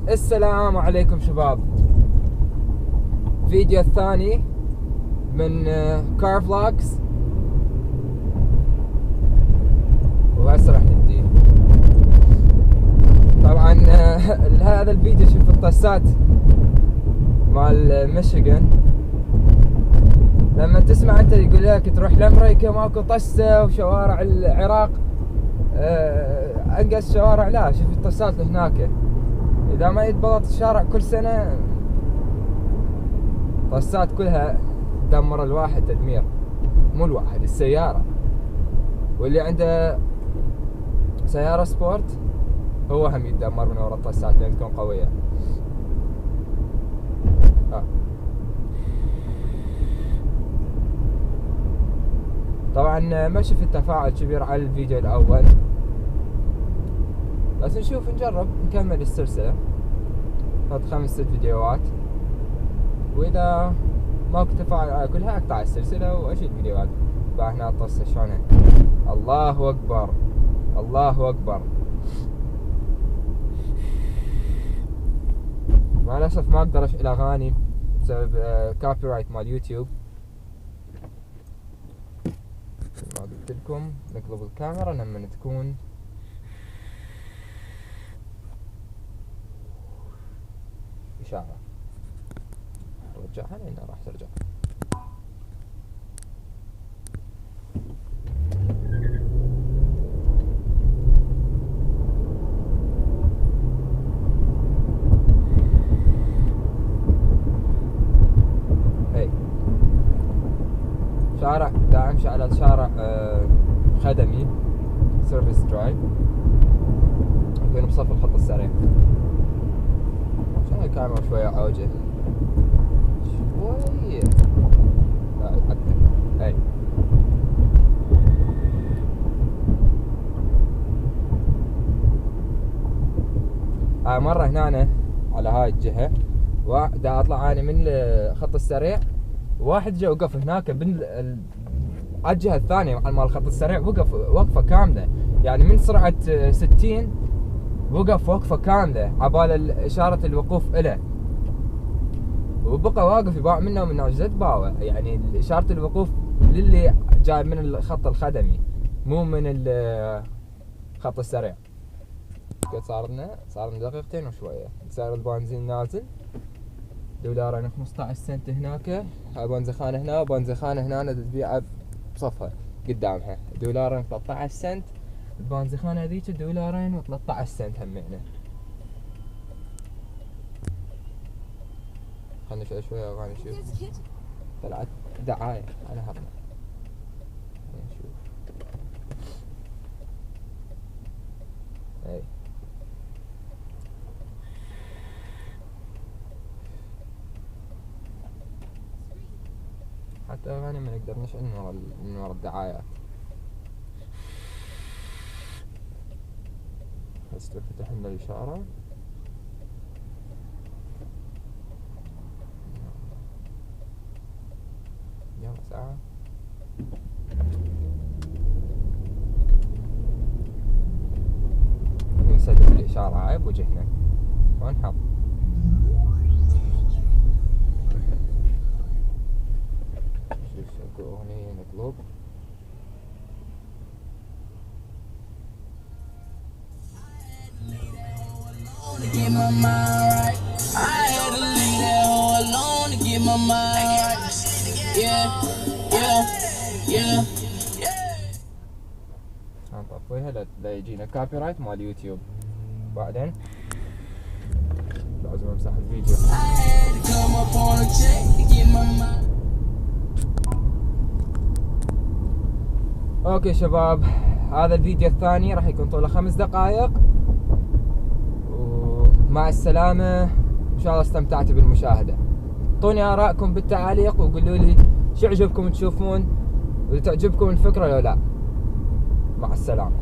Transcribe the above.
السلام عليكم شباب. فيديو الثاني من كار فلوجز، وهسه راح ندي طبعا هذا الفيديو. شوف الطسات مال ميشيغان، لما تسمع انت يقول لك تروح لامريكا ماكو طسه وشوارع العراق انقص شوارع، لا شوف الطسات اللي هناك. اذا ما يتبلط الشارع كل سنه طسات كلها دمر الواحد تدمير، مو الواحد، السيارة. واللي عنده سيارة سبورت هو هم يتدمر من وراء الطسات لان تكون قوية. طبعا ما شفت تفاعل كبير على الفيديو الاول، بس نشوف نجرب نكمل السلسلة، نحط 5-6 فيديوهات، واذا ماكو تفاعل على كلها اقطع السلسلة واشيل فيديوهات. هنا الطسة شلونها، الله اكبر الله اكبر. مع الاسف ما اقدر اشغل اغاني بسبب كوبي رايت مال يوتيوب. ما قلت لكم نقلب الكاميرا لما تكون اشارة، رجعها لانها راح ترجع. شارع دا امشي على شارع خدمي سيرفيس درايف، يكون بصف الخط السريع. عشان الكاميرا شوية عوجة شوية، لا حتى اي مرة هنا على هاي الجهة دا اطلع اني من الخط السريع، واحد جا وقف هناك على الجهة الثانية مال الخط السريع، وقف وقفة كاملة، يعني من سرعة 60 وقف وقفة كاملة عبال إشارة الوقوف إله، وبقى واقف يباع منه ومن عجزت باوة، يعني إشارة الوقوف للي جاي من الخط الخدمي مو من الخط السريع. قد صار لنا دقيقتين وشوية. سعر البنزين نازل، دولارين 15 سنت هناك. هاي بنزخانة هنا وبنزخانة هنا تبيعها بصفها قدامها، دولارين 13 سنت. البنزخانة هذيك دولارين و13 سنت همينه. خلنا شوية اغاني نشوف. طلعت دعاية على هرنا، نشوف. اي حتى اغاني ما نقدر نشعل من ورا الدعايات. بس تفتح لنا الاشارة. يلا ساعة. نسدد الاشارة هاي بوجهنا ونحط. شوف اغنية نقلب. To get my mind right, I had to leave that hoe alone to get my mind right. Yeah. هنطفيها لا يجينا كوبي رايت مال يوتيوب. بعدين لازم امسح الفيديو. I had to come up on a check to get my mind. اوكي شباب، هذا الفيديو الثاني راح يكون طوله 5 دقائق، ومع السلامة. ان شاء الله استمتعتوا بالمشاهدة. اعطوني آراءكم بالتعليق وقولوا لي شو عجبكم تشوفون، وتعجبكم الفكرة لو لا. مع السلامة.